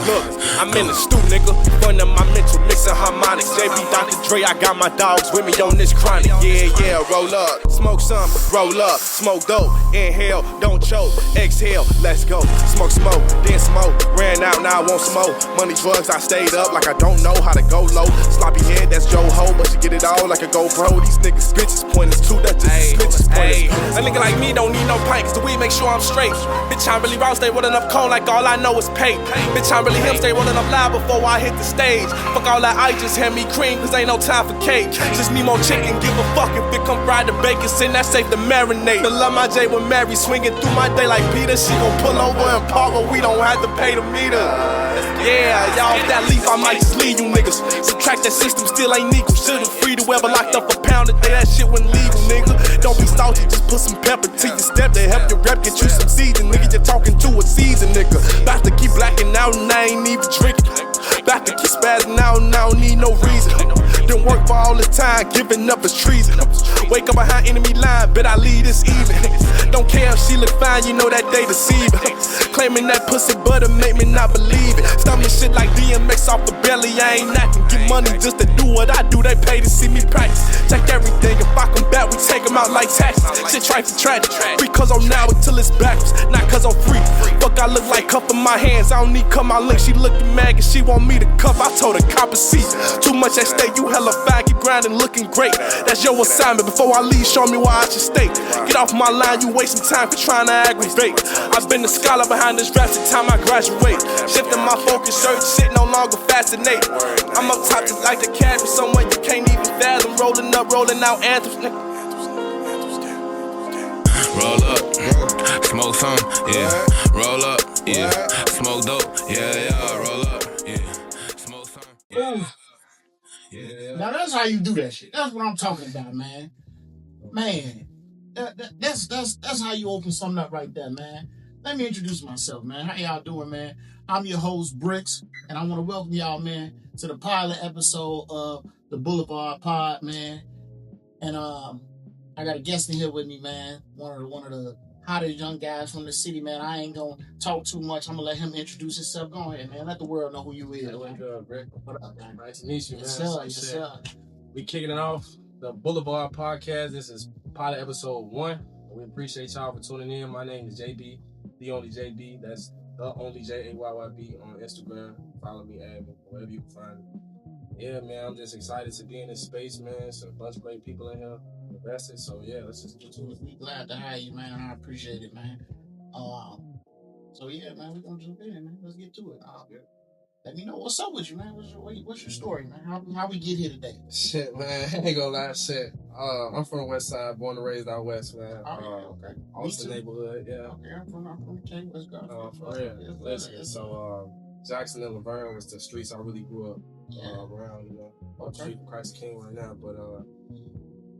Look, I'm in the stew, nigga. Fun of my mental, mixing harmonics. JB, Dr. Dre, I got my dogs with me on this chronic. Yeah, roll up. Smoke some, roll up. Smoke dope, inhale, don't choke. Exhale, let's go. Smoke, then smoke. Ran out, now I want some more. Money, drugs, I stayed up like I don't know how to go low. Sloppy head, that's Joe Ho, but she get it all like a GoPro. These niggas bitches pointers too, that's just snitches pointers. A nigga like me don't need no pint, cause the weed make sure I'm straight. Bitch, I'm really raw, stay rolling up cold like all I know is paint. Bitch, I'm really him, stay rolling up loud before I hit the stage. Fuck all that ice, just hand me cream, cause ain't no time for cake. Just need more chicken, give a fuck if it come fried to bacon, sin that's safe to marinate. The love my J with Mary, swinging through my day like Peter. She gon' pull over and park, but we don't have to pay the meter. Yeah, y'all, off that leaf, I might just leave you niggas. Subtract that system, still ain't equal. Should've freed whoever locked up a pound a day, that shit wasn't legal, nigga. Don't be salty, just put some pepper to your step to help your rep get you some season, nigga. You're talking to a season, nigga. About to keep blacking out and I ain't even drinking. About to keep spazzing out and I don't need no reason. Didn't work for all the time, giving up is treason. Wake up behind enemy line, bet I leave this even. Don't care if she look fine, you know that they deceiving. Claiming that pussy butter make me not believe it. Stumbling shit like DMX off the belly, I ain't knocking. Get money just to do what I do, they pay to see me practice. Check everything, if I come back, we take them out like taxes. Shit trifling tragic, because I'm now until it's backwards, not cause I'm free. Fuck, I look like cuff in my hands, I don't need cut my link. She looking mad cause she want me to cuff, I told her cop a seat. Too much at stake, you hella fat, keep grinding, looking great. That's your assignment, before I leave, show me why I should stay. Get off my line, you wasting time for trying to aggravate. I've been the scholar behind this rap since time I graduate. Shifting my focus, certain shit no longer fascinate. I'm up top just like the cabin, somewhere you can't even fathom. Rolling up, rolling out anthems, nigga. Roll up, smoke some, yeah. Roll up, yeah. Smoke dope, yeah. Roll up, yeah. Smoke some, yeah. Now that's how you do that shit. That's what I'm talking about, man. Man, that's how you open something up right there, man. Let me introduce myself, man. How y'all doing, man? I'm your host, Brickz, and I want to welcome y'all, man, to the pilot episode of the Boulevard Pod, man. And I got a guest in here with me, man. One of the hottest young guys from the city, man. I ain't gonna talk too much. I'm gonna let him introduce himself. Go ahead, man. Let the world know who you is. What's good, Rick? What up, man? Nice to meet you, man. Yes, sir. We kicking it off. The Boulevard Podcast. This is pilot episode 1. We appreciate y'all for tuning in. My name is JB, TheOnlyJayyB. That's TheOnlyJayyB on Instagram. Follow me, add me, wherever you can find me. Yeah, man, I'm just excited to be in this space, man. It's a bunch of great people in here. Invested. So yeah, let's just get to it. We glad to have you, man. I appreciate it, man. So yeah, man, we're gonna jump in, man. Let's get to it. Let me know what's up with you, man. What's your story, man? How we get here today? Shit, man, I ain't gonna lie, shit. I'm from the West Side, born and raised out West, man. Okay. Austin neighborhood, yeah. Okay, I'm from the King. Let's go. For real. Listen, so Jackson and Laverne was the streets I really grew up around, you know. Okay. Street Christ King right now, but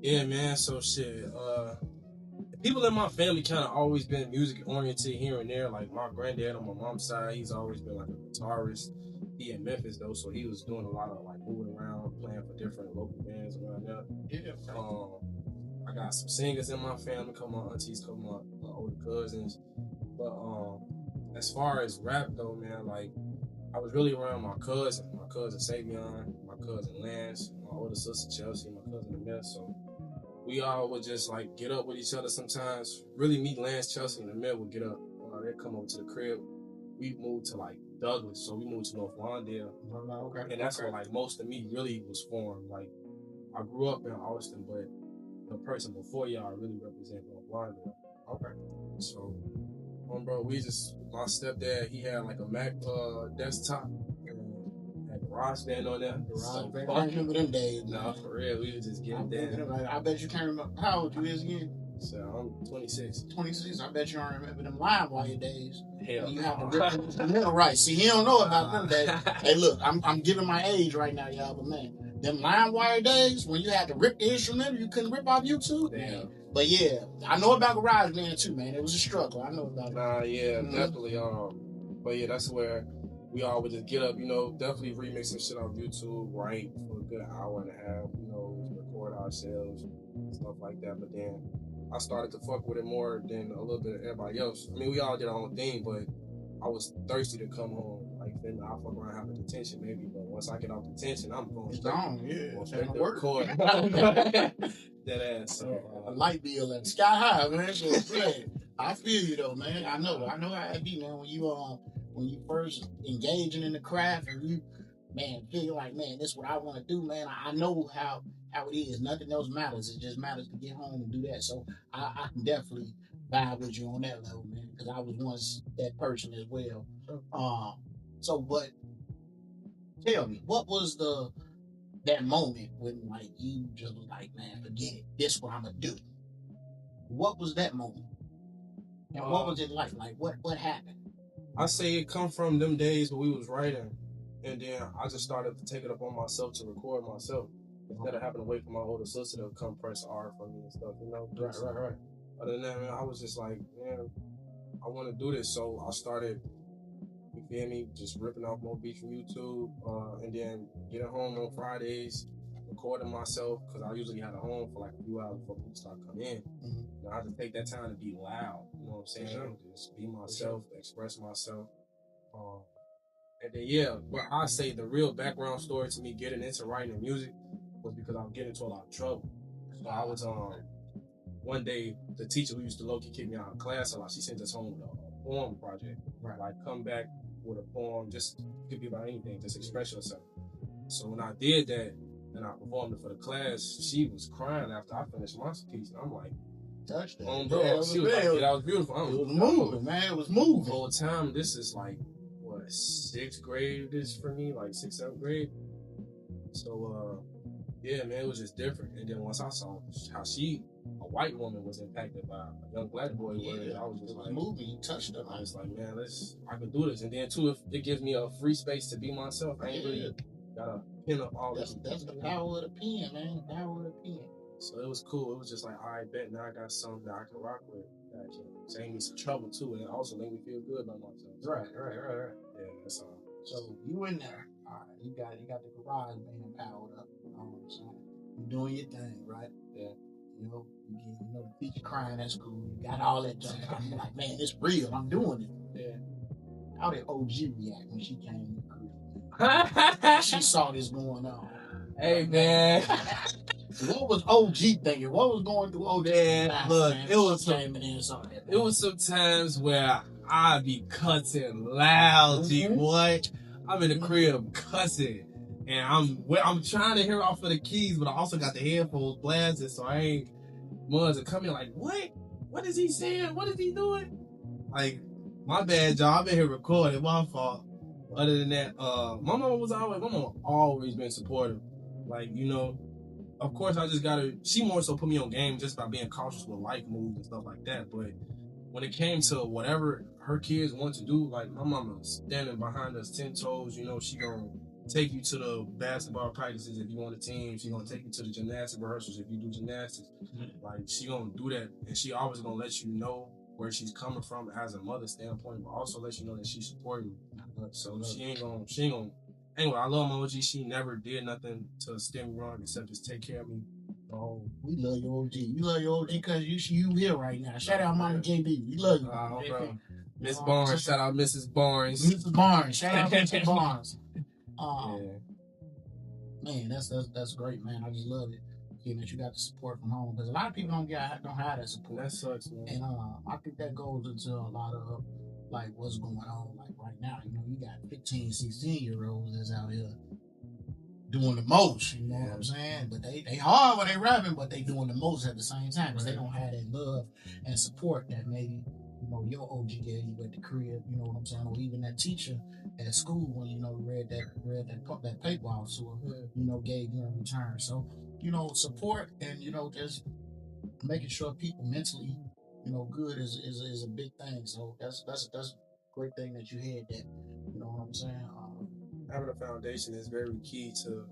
yeah, man. So shit. People in my family kind of always been music oriented here and there. Like my granddad on my mom's side, he's always been like a guitarist. He in Memphis though, so he was doing a lot of like moving around, playing for different local bands around there. Yeah. I got some singers in my family, couple of my aunties, couple of my older cousins. But as far as rap though, man, like I was really around my cousin Savion, my cousin Lance, my older sister Chelsea, my cousin Amir. So we all would just like get up with each other sometimes. Really meet Lance, Chelsea, and Amir would get up. They'd come over to the crib. We moved to like Douglas, so we moved to North Lawndale. Okay. And that's where like most of me really was formed. Like I grew up in Austin, but the person before y'all really represent North Lawndale. Okay. So, bro, my stepdad, he had like a Mac desktop and had garage band on there. I remember them days. Nah, for real, we was just getting down. I bet you can't remember. How old you is again? So I'm 26. 26. I bet you don't remember them LimeWire days. Hell you no. have to rip them. Right. See, he don't know about them days. Hey, look, I'm giving my age right now, y'all, but man, them LimeWire days when you had to rip the instrument, you couldn't rip off YouTube. Damn. But yeah, I know about GarageBand too, man. It was a struggle. I know about it. Nah, yeah, definitely. But yeah, that's where we all would just get up, you know, definitely remix some shit on YouTube, write for a good hour and a half, you know, record ourselves, stuff like that. But then I started to fuck with it more than a little bit of everybody else. I mean, we all did our own thing, but I was thirsty to come home, like You feel me? I'll fuck around having detention maybe, but once I get off detention, I'm going It's straight. on, yeah. Going It's straight gonna to work. record. That ass. So, A light bill at sky high, man. So, man, I feel you though, man. I know how it be, man. When you first engaging in the craft and you, man, feel like, man, this is what I want to do, man. I know how it is. Nothing else matters. It just matters to get home and do that. So I can definitely vibe with you on that level, man, because I was once that person as well. But tell me, what was that moment when like you just was like, man, forget it. This is what I'm gonna do. What was that moment? And what was it like? Like what happened? I say it come from them days when we was writing, and then I just started to take it up on myself to record myself instead of having to wait for my older sister to come press art for me and stuff, you know. Right. Other than that, man, I was just like, man, I want to do this, so I started. You feel me? Just ripping off more beats from YouTube, and then getting home on Fridays, recording myself because I usually had a home for like a few hours before people start coming in. And I had to take that time to be loud. You know what I'm saying? Sure. Just be myself, express myself. And then but I say the real background story to me getting into writing and music was because I was getting into a lot of trouble. So I was one day the teacher who used to low-key kick me out of class a lot, she sent us home with a poem project. Right. Like come back with a poem, just could be about anything, just express yourself. So when I did that and I performed it for the class, she was crying after I finished my piece. And I'm like, touched it. bro, she was like, that was beautiful. It was moving, man. It was moving. The whole time, this is like, what, 6th grade this for me, like 6th, 7th grade. So, yeah, man, it was just different. And then once I saw how a white woman was impacted by a young black boy, I was just like, moving, you touched her. I was like, man, I could do this. And then too, it gives me a free space to be myself. I ain't really gotta pin up all this. That's the power of the pen, man. The power of the pen. So it was cool. It was just like, all right, bet now I got something that I can rock with. That can save me some trouble too, and it also make me feel good about myself. Right. Yeah, that's all. So you in there, all right? You got the garage being powered up. You know what I'm saying? You doing your thing, right? Yeah. You know, the teacher crying at school. You got all that junk. I'm like, man, it's real. I'm doing it. Yeah. How did OG react when she came to the crib? She saw this going on. Hey, man. What was OG thinking? What was going through OG? Man, look, it was some times where I be cussing loud, boy. I'm in the crib cussing, and I'm trying to hear off of the keys, but I also got the headphones blasted, so I ain't. Muds are coming like, what? What is he saying? What is he doing? Like, my bad, y'all. I've been here recording. My fault. Other than that, my mom always been supportive. Like, you know, of course I just she more so put me on game just by being cautious with life moves and stuff like that. But when it came to whatever her kids want to do, like my mama's standing behind us 10 toes, you know, she gonna take you to the basketball practices if you want a team. She gonna take you to the gymnastic rehearsals if you do gymnastics. Like she gonna do that, and she always gonna let you know where she's coming from as a mother standpoint, but also let you know that she's supporting you. So she ain't gonna. Anyway, I love my OG. She never did nothing to steer me wrong except just take care of me. We love your OG. You love your OG because you here right now. Shout out Mama JB. We love you. Bro. Miss Barnes. Shout out Mrs. Barnes. Mrs. Barnes. Shout out Mrs. Barnes. Yeah. Man, that's great, man. I just love it. You know, that you got the support from home because a lot of people don't have that support. That sucks, man. And I think that goes into a lot of like what's going on like right now. You know, you got 15, 16-year-olds that's out here doing the most. You know what I'm saying? But they hard when they rapping, but they doing the most at the same time because they don't have that love and support that maybe your OG gave you at the crib. You know what I'm saying? Or even that teacher at school when read that paper off, so gave you in return. So support and just making sure people mentally good is a big thing. So that's a great thing that you had that. You know what I'm saying? Having a foundation is very key to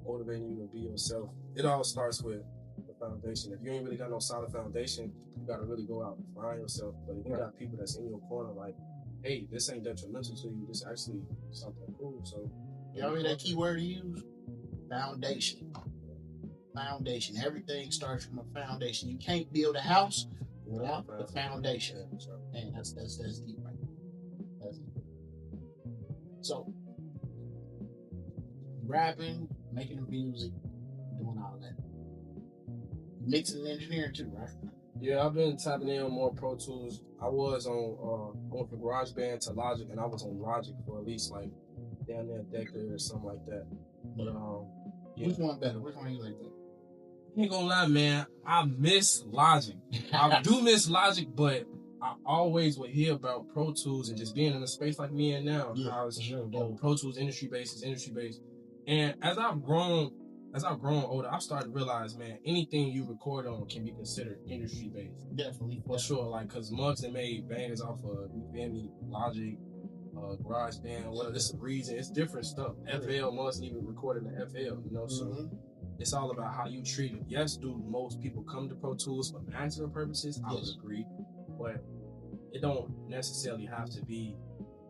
motivating you to be yourself. It all starts with the foundation. If you ain't really got no solid foundation, you gotta really go out and find yourself. But if you got people that's in your corner like, hey, this ain't detrimental to you, this actually something cool. So y'all hear that key word to use? Foundation. Foundation. Everything starts from a foundation. You can't build a house without the foundation. And that's deep right there. That's deep. So, rapping, making the music, doing all that. Mixing and engineering too, right? Yeah, I've been tapping in on more Pro Tools. I was on going from GarageBand to Logic, and I was on Logic for at least like down there a decade or something like that. But yeah. Which one better? Which one you like that? I ain't gonna lie, man. I miss Logic. I do miss Logic, but I always would hear about Pro Tools and just being in a space like me in now. Yeah, I was sure, Pro Tools industry based. And as I've grown older, I've started to realize, man, anything you record on can be considered industry based. Definitely. For sure. Like, cause Muggs that made bangers off of, you feel me, Logic, GarageBand, whatever. It's a reason. It's different stuff. FL, Muggs even recorded the FL, you know, so it's all about how you treat it. Yes, do most people come to Pro Tools for mastering purposes? I would agree. But it don't necessarily have to be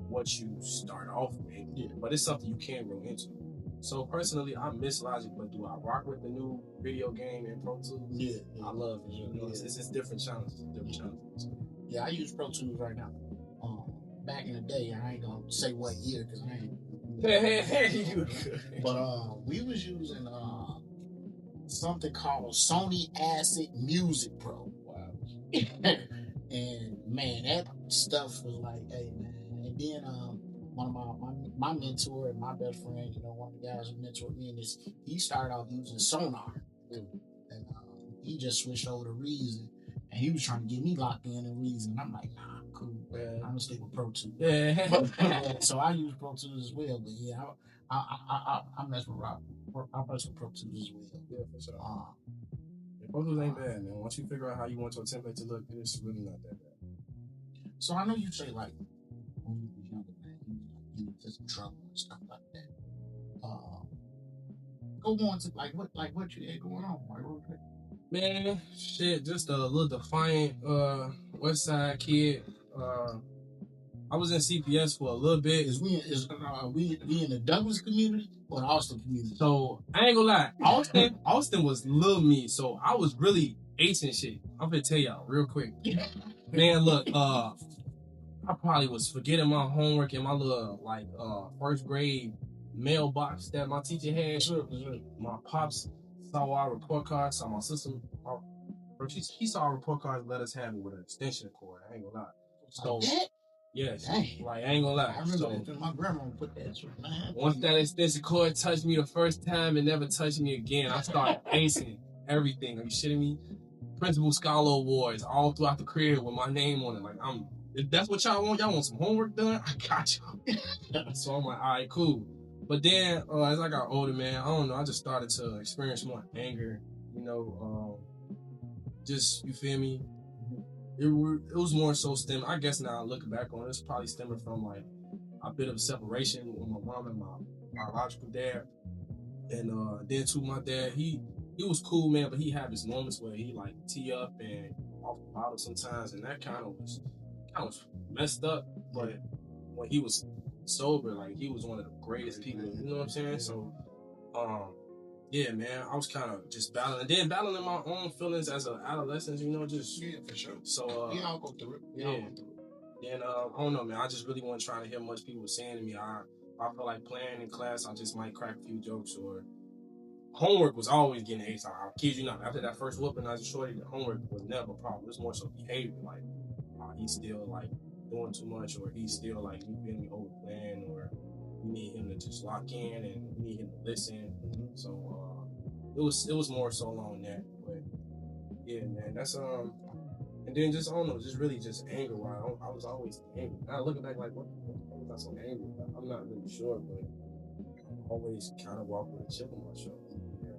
what you start off with. Yeah. But it's something you can grow into. So personally, I miss Logic, but do I rock with the new video game in Pro Tools? Yeah. I love it. You know, it's different challenges. Yeah, I use Pro Tools right now. Back in the day, I ain't gonna say what year because I ain't. But we was using something called Sony Acid Music Pro. Wow. And man, that stuff was like, hey man. And then one of my mentor and my best friend, you know, one of the guys who mentored me in this, he started off using Sonar. And he just switched over to Reason. And he was trying to get me locked in Reason. I'm like, nah, cool. Yeah. I'm gonna stick with Pro Tools. Yeah. So I use Pro Tools as well. But yeah, I mess with I mess with Pro Tools as well. Yeah, for sure. Pro Tools ain't bad, man. Once you figure out how you want your template to look, it's really not that bad. So I know you say like when you was younger, man, you know, just trouble and stuff like that. Go on to like what you had going on, like, man, shit, just a little defiant West Side kid. I was in CPS for a little bit. Is we in the Douglas community or the Austin community? So I ain't gonna lie, Austin was little me, so I was really acing shit. I'm gonna tell y'all real quick. Man, look, I probably was forgetting my homework in my little like first grade mailbox that my teacher had. Sure. My pops saw our report card, saw my sister. He saw our report card and let us have it with an extension cord. I ain't gonna lie. So, yes, like I ain't gonna lie. I remember that my grandma put that shit. Once that extension cord touched me the first time and never touched me again, I started acing everything. Are you shitting me? Principal Scholar Awards all throughout the crib with my name on it. Like if that's what y'all want some homework done, I got you. So I'm like, all right, cool. But then as I got older, man, I don't know, I just started to experience more anger, you know, just, you feel me? It was more so stemming, I guess now looking back on it, it's probably stemming from like a bit of separation with my mom and my biological dad. And then too, my dad, he was cool, man, but he had his moments where he like tee up and off the bottle sometimes, and that kind of was messed up. But when he was sober, like he was one of the greatest people, you know what I'm saying? So yeah, man, I was kind of just battling my own feelings as an adolescent, you know, just for sure. So we all go through it. Then I don't know, man, I just really wasn't trying to hear much people were saying to me. I felt like playing in class, I just might crack a few jokes, or homework was always getting A's. I'll kid you not. After that first whooping, I was shorty, the homework was never a problem. It was more so behavior, like he's still like doing too much, or he's still like, you feel me, overplaying, or we need him to just lock in and we need him to listen. So it was more so along that. But yeah, man, that's and then just I don't know, just really just anger. Why I was always angry. Now looking back, like what was I so angry about? I'm not really sure, but I always kind of walk with a chip on my shoulder. Yeah.